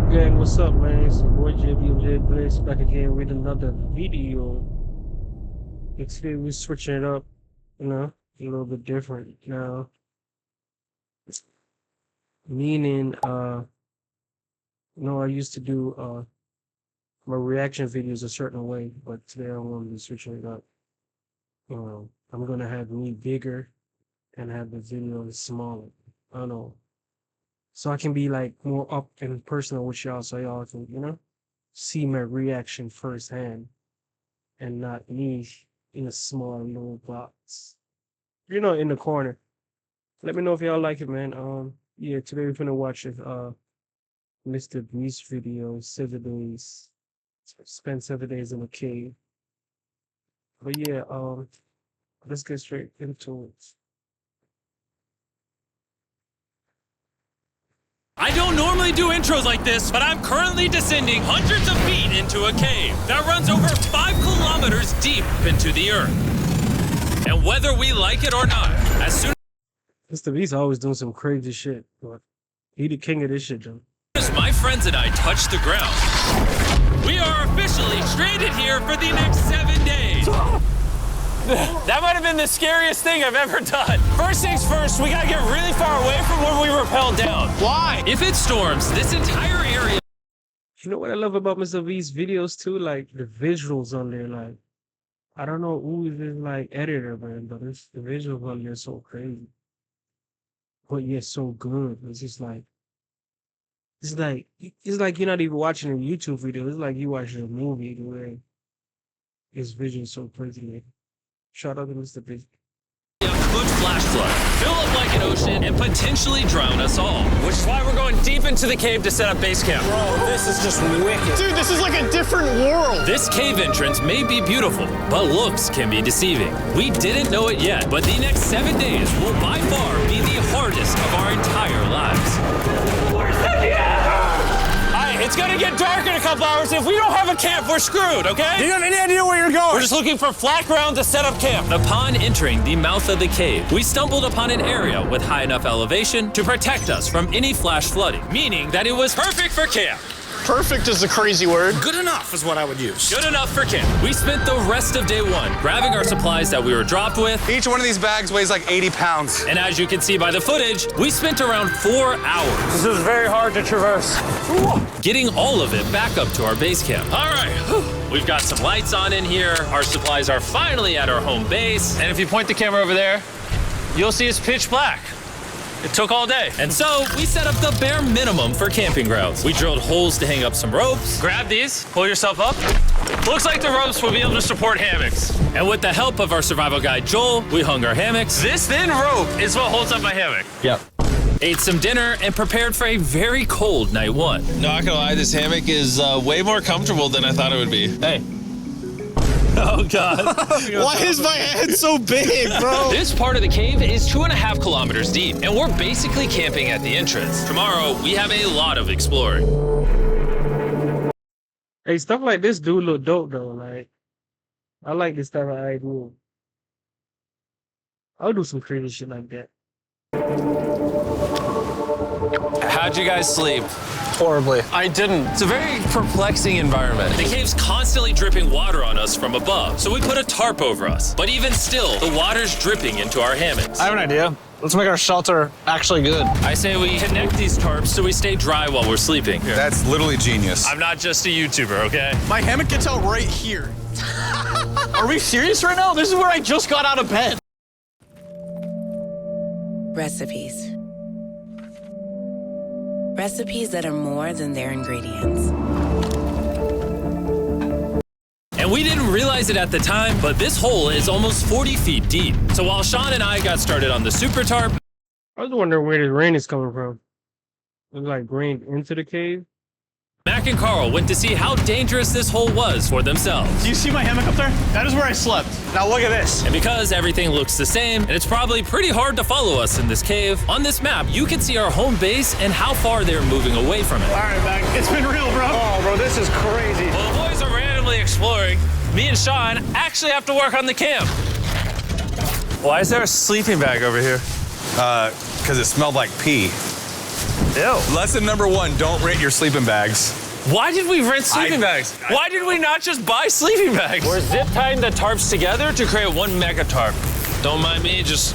Gang, what's up, man? It's your boy JBJ Blaze back again with another video. Today we're switching it up, a little bit different now. Meaning, I used to do my reaction videos a certain way, but today I'm going to be switching it up. I'm gonna have me bigger and have the video smaller. I don't know. So I can be like more up and personal with y'all so y'all can, see my reaction firsthand and not me in a small little box. In the corner. Let me know if y'all like it, man. Yeah, today we're gonna watch this Mr. Beast video, 7 days. Spend 7 days in a cave. But yeah, let's get straight into it. I don't normally do intros like this, but I'm currently descending hundreds of feet into a cave that runs over 5 kilometers deep into the earth. And whether we like it or not, as soon Mr. Beast always doing some crazy shit, but he the king of this shit, Joe. as my friends and I touch the ground, we are officially stranded here for the next 7 days. That might have been the scariest thing I've ever done. First things first, we gotta get really far away from where we rappelled down. Why? If it storms, this entire area... You know what I love about Mr. Beast's videos too? Like the visuals on there, like I don't know who is his like editor, man, but the visuals on there are so crazy. But yet so good. It's like you're not even watching a YouTube video. It's like you watching a movie the way his vision is so crazy, man. Shout out to Mr. Beast. Could flash flood, fill up like an ocean, and potentially drown us all. Which is why we're going deep into the cave to set up base camp. Bro, this is just wicked. Dude, this is like a different world. This cave entrance may be beautiful, but looks can be deceiving. We didn't know it yet, but the next 7 days will by far be the hardest of our entire lives. Where's the Alright, it's gonna get dark in a couple hours. If we don't have a camp, we're screwed, okay? Do you have any idea where you're going? We're just looking for flat ground to set up camp. Upon entering the mouth of the cave, we stumbled upon an area with high enough elevation to protect us from any flash flooding, meaning that it was perfect for camp. Perfect is the crazy word. Good enough is what I would use. Good enough for camp. We spent the rest of day 1 grabbing our supplies that we were dropped with. Each one of these bags weighs like 80 pounds. And as you can see by the footage, we spent around 4 hours. This is very hard to traverse. Getting all of it back up to our base camp. All right, we've got some lights on in here. Our supplies are finally at our home base. And if you point the camera over there, you'll see it's pitch black. It took all day. And so we set up the bare minimum for camping grounds. We drilled holes to hang up some ropes. Grab these, pull yourself up. Looks like the ropes will be able to support hammocks. And with the help of our survival guide, Joel, we hung our hammocks. This thin rope is what holds up my hammock. Yep. Ate some dinner and prepared for a very cold night 1. Not gonna lie, this hammock is way more comfortable than I thought it would be. Hey. Oh, God. Why is my head so big, bro? This part of the cave is 2.5 kilometers deep, and we're basically camping at the entrance. Tomorrow, we have a lot of exploring. Hey, stuff like this do look dope though. Like I like this type of idea. I'll do some crazy shit like that. How'd you guys sleep? Horribly. I didn't. It's a very perplexing environment. The cave's constantly dripping water on us from above, so we put a tarp over us. But even still, the water's dripping into our hammocks. I have an idea. Let's make our shelter actually good. I say we connect these tarps so we stay dry while we're sleeping. That's literally genius. I'm not just a YouTuber, okay? My hammock gets out right here. Are we serious right now? This is where I just got out of bed. Recipes. Recipes that are more than their ingredients. And we didn't realize it at the time, but this hole is almost 40 feet deep. So while Sean and I got started on the super tarp, I was wondering where the rain is coming from. It's like rained into the cave. Mac and Carl went to see how dangerous this hole was for themselves. Do you see my hammock up there? That is where I slept. Now look at this. And because everything looks the same, and it's probably pretty hard to follow us in this cave, on this map, you can see our home base and how far they're moving away from it. All right, Mac. It's been real, bro. Oh, bro, this is crazy. While the boys are randomly exploring, me and Sean actually have to work on the camp. Why is there a sleeping bag over here? Because it smelled like pee. Ew. Lesson number 1, don't rent your sleeping bags. Why did we rent sleeping bags? Why did we not just buy sleeping bags? We're zip tying the tarps together to create one mega tarp. Don't mind me, just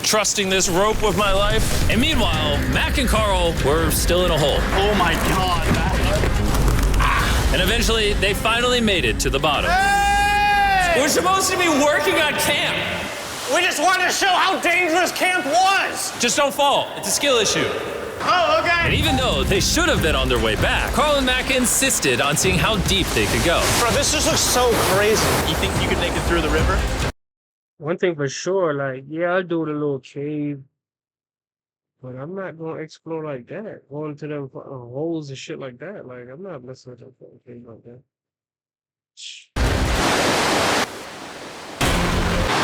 trusting this rope with my life. And meanwhile, Mac and Carl were still in a hole. Oh my God, Mac. And eventually, they finally made it to the bottom. Hey! We're supposed to be working on camp. We just wanted to show how dangerous camp was. Just don't fall. It's a skill issue. Oh, okay. And even though they should have been on their way back, Carl and Mac insisted on seeing how deep they could go. Bro, this just looks so crazy. You think you could make it through the river? One thing for sure, like, yeah, I'll do the little cave, but I'm not gonna explore like that. Going to them fucking holes and shit like that. Like, I'm not messing with that fucking cave like that.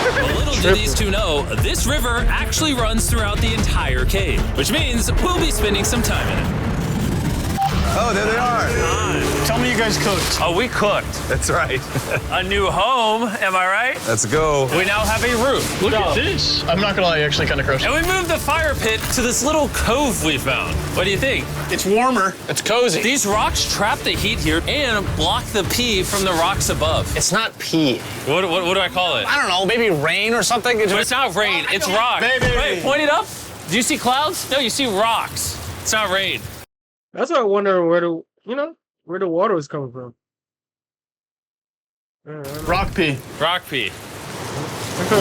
But little do these two know, this river actually runs throughout the entire cave, which means we'll be spending some time in it. Oh, there they are. Tell me you guys cooked. Oh, we cooked. That's right. A new home, am I right? Let's go. We now have a roof. Look at this. I'm not gonna lie, actually kind of gross. And we moved the fire pit to this little cove we found. What do you think? It's warmer. It's cozy. These rocks trap the heat here and block the pee from the rocks above. It's not pee. What do I call it? I don't know, maybe rain or something. But it's not rain, it's rock. Baby. Wait, point it up. Do you see clouds? No, you see rocks. It's not rain. That's why I wonder where the water was coming from. Rock pee. Rock pee.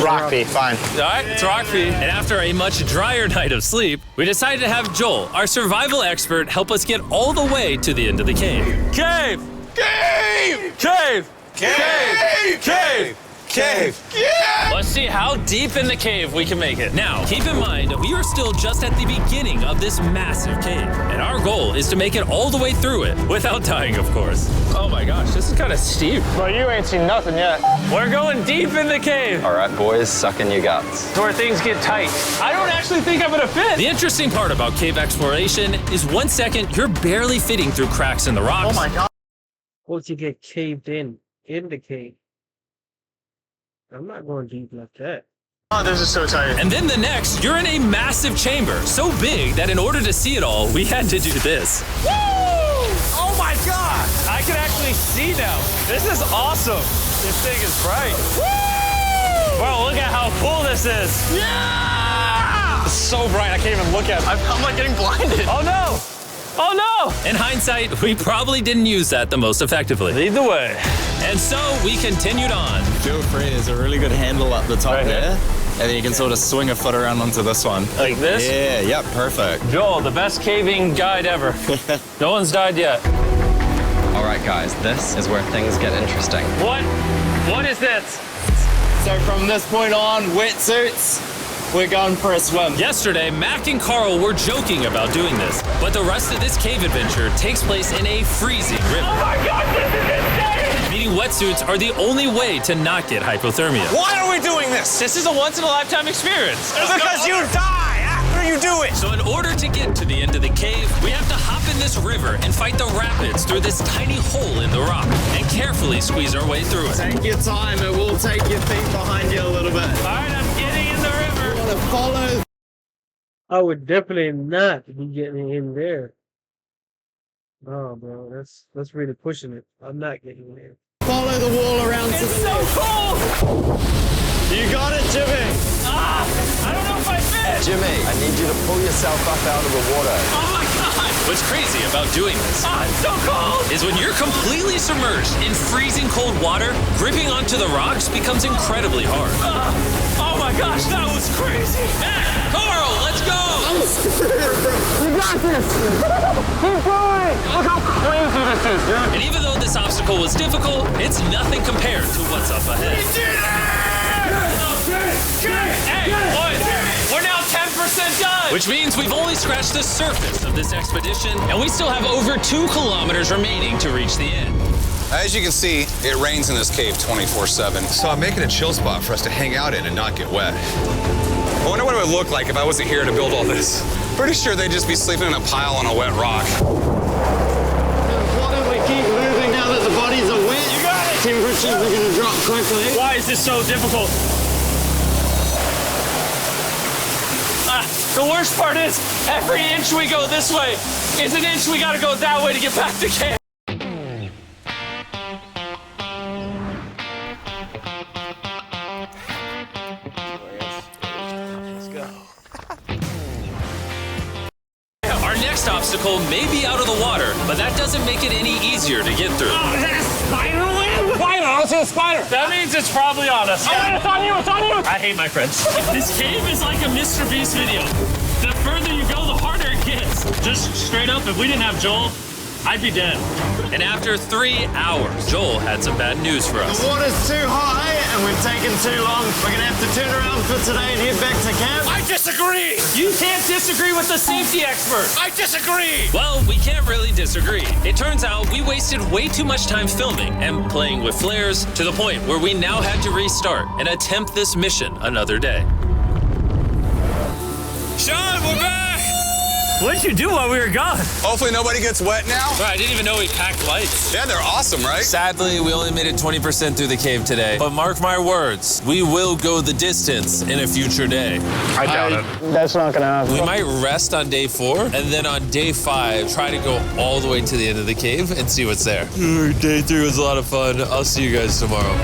Rock pee, fine. All right, it's rock pee. And after a much drier night of sleep, we decided to have Joel, our survival expert, help us get all the way to the end of the cave. Cave! Cave! Cave! Cave! Cave! Cave! Yeah! Let's see how deep in the cave we can make it. Now, keep in mind, we are still just at the beginning of this massive cave, and our goal is to make it all the way through it, without dying, of course. Oh my gosh, this is kind of steep. Bro, you ain't seen nothing yet. We're going deep in the cave. All right, boys, suck in your guts. It's where things get tight. I don't actually think I'm gonna fit. The interesting part about cave exploration is 1 second, you're barely fitting through cracks in the rocks. Oh my God. Once you get caved in the cave. I'm not going deep like that. Oh, this is so tight. And then the next, you're in a massive chamber, so big that in order to see it all, we had to do this. Woo! Oh my God! I can actually see now. This is awesome. This thing is bright. Woo! Bro, look at how cool this is. Yeah! It's so bright, I can't even look at it. I'm like getting blinded. Oh no! Oh no! In hindsight, we probably didn't use that the most effectively. Lead the way. And so we continued on. Feel free, there's a really good handle up the top Right here? there. And then you can sort of swing a foot around onto this one. Like this? Yeah, yep, perfect. Joel, the best caving guide ever. No one's died yet. All right, guys, this is where things get interesting. What? What is this? So from this point on, wetsuits, we're going for a swim. Yesterday, Mac and Carl were joking about doing this, but the rest of this cave adventure takes place in a freezing river. Oh my God, this is insane! Meaning wetsuits are the only way to not get hypothermia. Why are we doing this? This is a once-in-a-lifetime experience. Because you die after you do it. So in order to get to the end of the cave, we have to hop in this river and fight the rapids through this tiny hole in the rock and carefully squeeze our way through it. Take your time, it will take your feet behind you a little bit. All right, I'm getting in the river. You want to follow. I would definitely not be getting in there. Oh, bro, that's really pushing it. I'm not getting in there. Follow the wall around to It's the so left. cold. You got it, Jimmy. Ah, I don't know if I fit. Jimmy, I need you to pull yourself up out of the water. Oh my God. What's crazy about doing this it's so cold. Is when you're completely submerged in freezing cold water, gripping onto the rocks becomes incredibly hard. Oh my gosh, that was crazy. Mac, Carl, let's go. And even though this obstacle was difficult, it's nothing compared to what's up ahead. Hey, boys, we're now 10% done. Which means we've only scratched the surface of this expedition, and we still have over 2 kilometers remaining to reach the end. As you can see, it rains in this cave 24/7. So I'm making a chill spot for us to hang out in and not get wet. I wonder what it would look like if I wasn't here to build all this. Pretty sure they'd just be sleeping in a pile on a wet rock. Why don't we keep moving now that the bodies are wet? You got it. Temperatures are going to drop quickly. Why is this so difficult? The worst part is, every inch we go this way is an inch we gotta go that way to get back to camp. Our next obstacle may be out of the water, but that doesn't make it any easier to get through. Oh, is that a spider web? Spider, I see a spider. That means it's probably on us. Oh, it's on you, it's on you. I hate my friends. This cave is like a Mr. Beast video. The further you go, the harder it gets. Just straight up, if we didn't have Joel, I'd be dead. And after 3 hours, Joel had some bad news for us. The water's too high and we've taken too long. We're gonna have to turn around for today and head back to camp. I disagree! You can't disagree with the safety expert! I disagree! Well, we can't really disagree. It turns out we wasted way too much time filming and playing with flares to the point where we now had to restart and attempt this mission another day. Sean, we're back! What did you do while we were gone? Hopefully nobody gets wet now. I didn't even know we packed lights. Yeah, they're awesome, right? Sadly, we only made it 20% through the cave today. But mark my words, we will go the distance in a future day. I doubt it. That's not gonna happen. We might rest on day 4, and then on day 5, try to go all the way to the end of the cave and see what's there. Day 3 was a lot of fun. I'll see you guys tomorrow.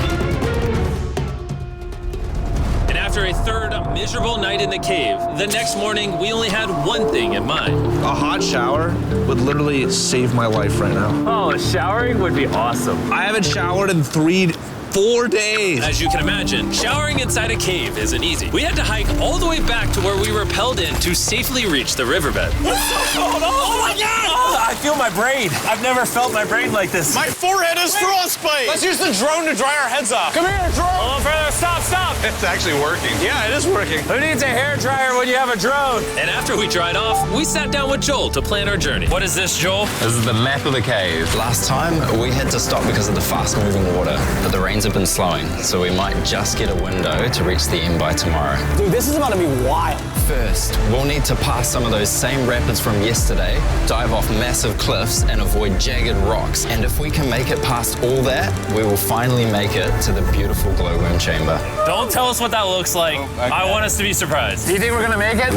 And after a third miserable night in the cave, the next morning we only had one thing in mind. A hot shower would literally save my life right now. Oh, showering would be awesome. I haven't showered in 4 days. As you can imagine, showering inside a cave isn't easy. We had to hike all the way back to where we were rappelled in to safely reach the riverbed. What's so cold? Oh my God! Oh, I feel my brain. I've never felt my brain like this. My forehead is frostbite. Let's use the drone to dry our heads off. Come here, drone. Hold on, brother. Stop. It's actually working. Yeah, it is working. Who needs a hair dryer when you have a drone? And after we dried off, we sat down with Joel to plan our journey. What is this, Joel? This is the map of the cave. Last time, we had to stop because of the fast-moving water, but the rains have been slowing, so we might just get a window to reach the end by tomorrow. Dude, this is about to be wild. First, we'll need to pass some of those same rapids from yesterday, dive off massive cliffs, and avoid jagged rocks. And if we can make it past all that, we will finally make it to the beautiful glowworm chamber. Don't tell us what that looks like. I want us to be surprised. Do you think we're gonna make it?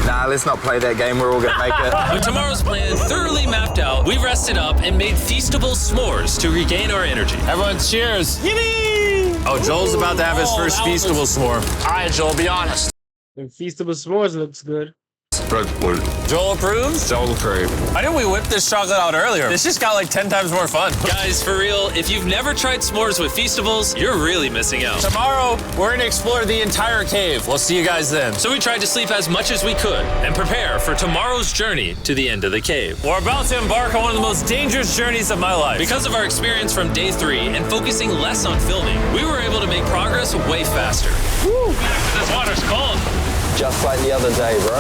Nah, let's not play that game. We're all gonna make it. With tomorrow's plan thoroughly mapped out, we rested up and made feastable s'mores to regain our energy. Everyone cheers. Yippee! Oh, Joel's about to have his first feastable s'more. All right, Joel, be honest. The Feastable S'mores looks good. Joel approves? Joel approved. Why didn't we whip this chocolate out earlier? This just got like 10 times more fun. Guys, for real, if you've never tried s'mores with Feastables, you're really missing out. Tomorrow, we're gonna explore the entire cave. We'll see you guys then. So we tried to sleep as much as we could and prepare for tomorrow's journey to the end of the cave. We're about to embark on one of the most dangerous journeys of my life. Because of our experience from day 3 and focusing less on filming, we were able to make progress way faster. Woo! This water's cold. Just like the other day, bro.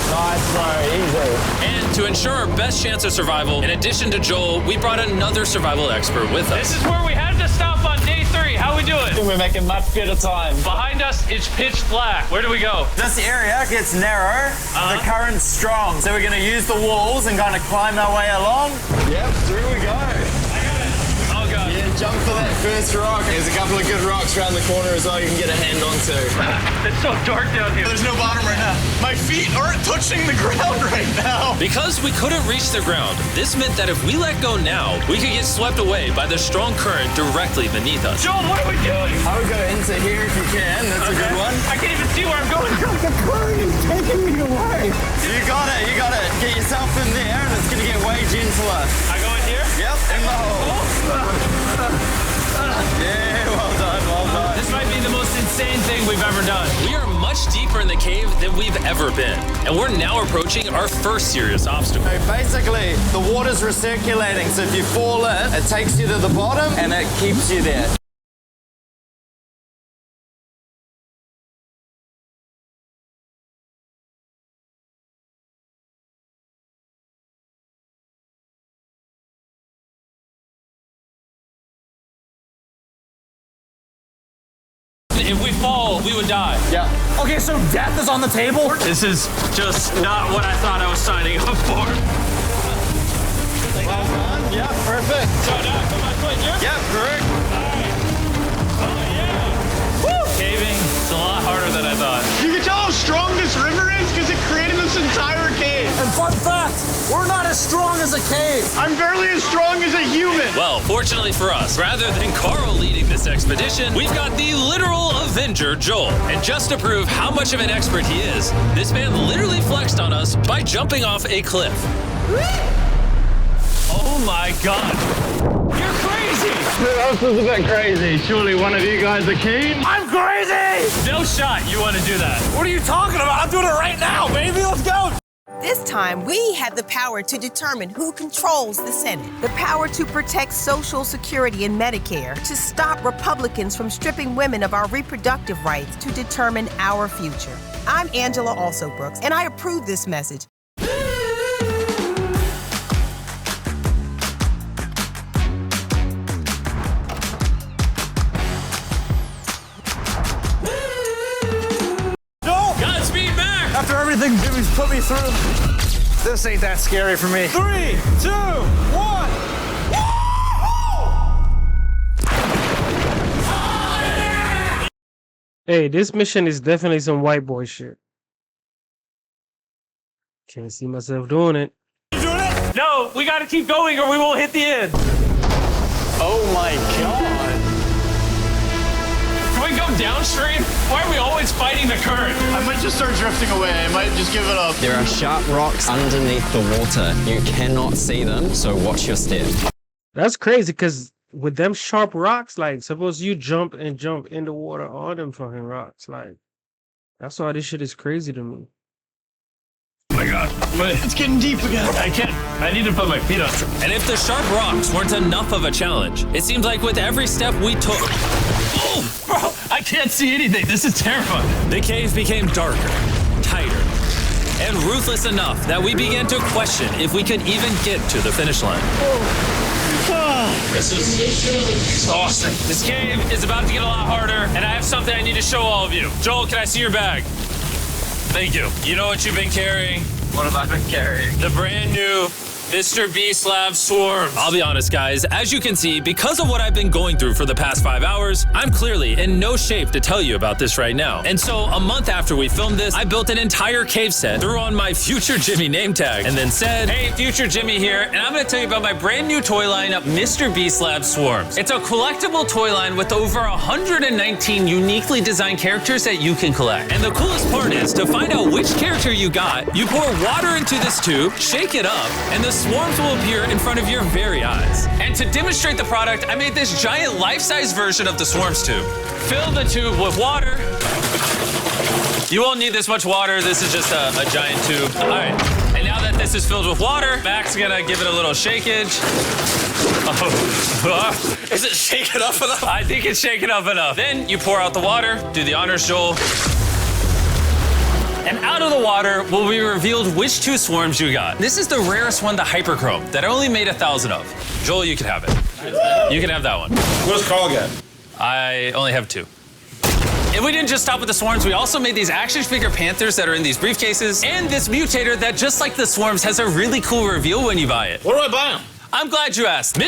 Nice, bro. Easy. And to ensure our best chance of survival, in addition to Joel, we brought another survival expert with us. This is where we had to stop on day 3. How we doing? We're making much better time. Behind us, it's pitch black. Where do we go? This area gets narrow, the current's strong, so we're gonna use the walls and kind of climb our way along. Yep, through we go. Oh, God. Yeah, jump for that first rock. There's a couple of good rocks around the corner as well you can get a hand onto. It's so dark down here. There's no bottom right now. My feet aren't touching the ground right now. Because we couldn't reach the ground, this meant that if we let go now, we could get swept away by the strong current directly beneath us. Joel, what are we doing? I would go into here if you can. That's a good one. I can't even see where I'm going. The current is taking me away. You got it. Get yourself in there and it's gonna get way gentler. I go in here? Yep, in the hole. Yeah, well done. This might be the most insane thing we've ever done. We are much deeper in the cave than we've ever been, and we're now approaching our first serious obstacle. So basically, the water's recirculating, so if you fall in, it takes you to the bottom and it keeps you there. If we fall, we would die. Yeah. Okay, so death is on the table? This is just not what I thought I was signing up for. Well done. Yeah, perfect. So now I put my foot here? Yeah, correct. Oh, yeah. Woo! Caving, it's a lot harder than I thought. You can tell how strong this not. We're not as strong as a cave. I'm barely as strong as a human. Well, fortunately for us, rather than Carl leading this expedition, we've got the literal Avenger, Joel. And just to prove how much of an expert he is, this man literally flexed on us by jumping off a cliff. Oh my God. You're crazy. This is a bit crazy. Surely one of you guys are keen? I'm crazy. No shot you want to do that. What are you talking about? I'm doing it right now, baby. Let's go. This time, we have the power to determine who controls the Senate, the power to protect Social Security and Medicare, to stop Republicans from stripping women of our reproductive rights, to determine our future. I'm Angela Alsobrooks, and I approve this message. Godspeed, Mac. After everything Jimmy's put me through, this ain't that scary for me. 3, 2, 1. Hey, this mission is definitely some white boy shit. Can't see myself doing it. No, we gotta keep going or we won't hit the end. Oh my God. Can we go downstream? Why are we always fighting the current? I might just start drifting away. I might just give it up. There are sharp rocks underneath the water. You cannot see them, so watch your step. That's crazy, because with them sharp rocks, like, suppose you jump in the water on them fucking rocks. Like, that's why this shit is crazy to me. Oh my God. It's getting deep again. I can't. I need to put my feet on. And if the sharp rocks weren't enough of a challenge, it seems like with every step we took... Oh, bro, I can't see anything. This is terrifying. The cave became darker, tighter, and ruthless enough that we began to question if we could even get to the finish line. This is exhausting. This cave is about to get a lot harder, and I have something I need to show all of you. Joel, can I see your bag? Thank you. You know what you've been carrying? What have I been carrying? The brand new Mr. Beast Lab Swarms. I'll be honest, guys. As you can see, because of what I've been going through for the past 5 hours, I'm clearly in no shape to tell you about this right now. And so a month after we filmed this, I built an entire cave set, threw on my Future Jimmy name tag, and then said, hey, Future Jimmy here, and I'm gonna tell you about my brand new toy line of Mr. Beast Lab Swarms. It's a collectible toy line with over 119 uniquely designed characters that you can collect. And the coolest part is, to find out which character you got, you pour water into this tube, shake it up, and the swarms will appear in front of your very eyes. And to demonstrate the product, I made this giant life-size version of the swarms tube. Fill the tube with water. You won't need this much water. This is just a giant tube. All right. And now that this is filled with water, Mac's gonna give it a little shakeage. Oh. Is it shaken up enough? I think it's shaken up enough. Then you pour out the water. Do the honors, Joel. And out of the water will be revealed which 2 swarms you got. This is the rarest one, the Hyperchrome, that I only made 1,000 of. Joel, you can have it. You can have that one. What's Carl get? I only have 2. And we didn't just stop with the swarms, we also made these action figure panthers that are in these briefcases, and this mutator that, just like the swarms, has a really cool reveal when you buy it. Where do I buy them? I'm glad you asked.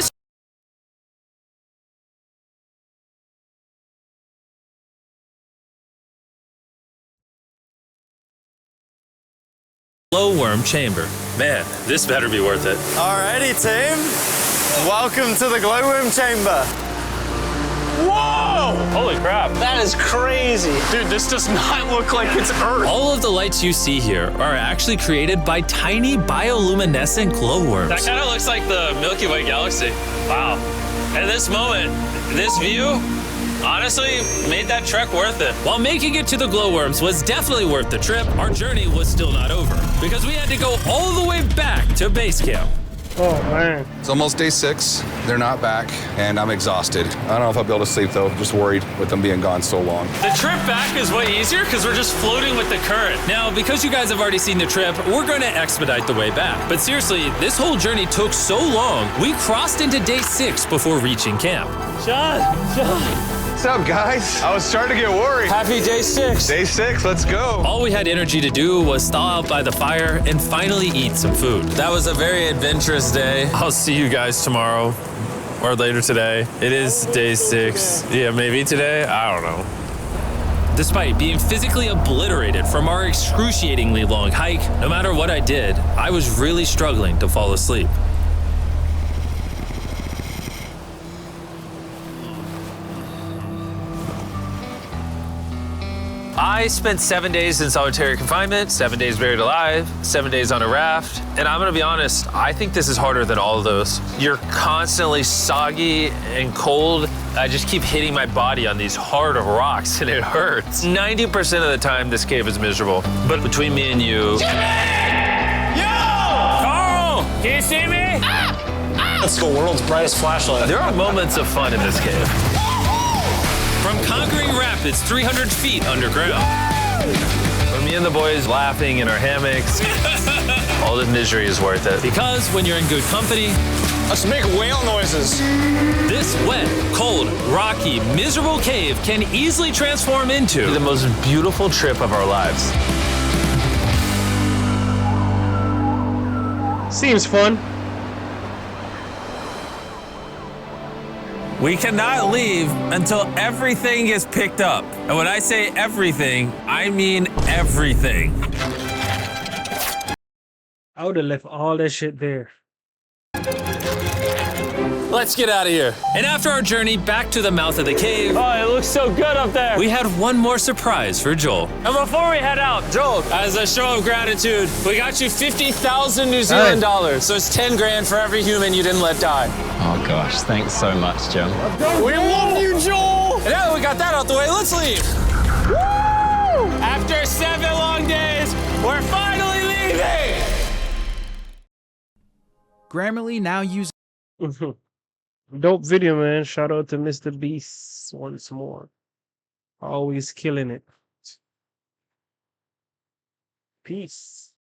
Glowworm chamber. Man, this better be worth it. Alrighty, team. Welcome to the glowworm chamber. Whoa! Holy crap. That is crazy. Dude, this does not look like it's Earth. All of the lights you see here are actually created by tiny bioluminescent glowworms. That kind of looks like the Milky Way galaxy. Wow. At this moment, this view, honestly, made that trek worth it. While making it to the glowworms was definitely worth the trip, our journey was still not over, because we had to go all the way back to base camp. Oh, man. It's almost day 6. They're not back, and I'm exhausted. I don't know if I'll be able to sleep, though. I'm just worried with them being gone so long. The trip back is way easier because we're just floating with the current. Now, because you guys have already seen the trip, we're going to expedite the way back. But seriously, this whole journey took so long, we crossed into day 6 before reaching camp. John. What's up, guys? I was starting to get worried. Happy day 6. Day 6, let's go. All we had energy to do was thaw out by the fire and finally eat some food. That was a very adventurous day. I'll see you guys tomorrow or later today. It is day 6. Yeah, maybe today. I don't know. Despite being physically obliterated from our excruciatingly long hike, no matter what I did, I was really struggling to fall asleep. I spent 7 days in solitary confinement, 7 days buried alive, 7 days on a raft, and I'm gonna be honest, I think this is harder than all of those. You're constantly soggy and cold. I just keep hitting my body on these hard rocks and it hurts. 90% of the time, this cave is miserable. But between me and you... Jimmy! Yo! Carl! Can you see me? That's the world's brightest flashlight. There are moments of fun in this cave. From conquering rapids 300 feet underground. From me and the boys laughing in our hammocks. All the misery is worth it. Because when you're in good company, Let's make whale noises. this wet, cold, rocky, miserable cave can easily transform into the most beautiful trip of our lives. Seems fun. We cannot leave until everything is picked up. And when I say everything, I mean everything. I would have left all that shit there. Let's get out of here. And after our journey back to the mouth of the cave, Oh, it looks so good up there. we had one more surprise for Joel. And before we head out, Joel, As a show of gratitude, we got you 50,000 New Zealand dollars. So it's 10 grand for every human you didn't let die. Oh gosh, thanks so much, Jim. We love you, Joel. And now that we got that out the way, let's leave. Woo! After 7 long days, we're finally leaving. Grammarly now uses Dope video, man. Shout out to Mr. Beast once more. Always killing it. Peace.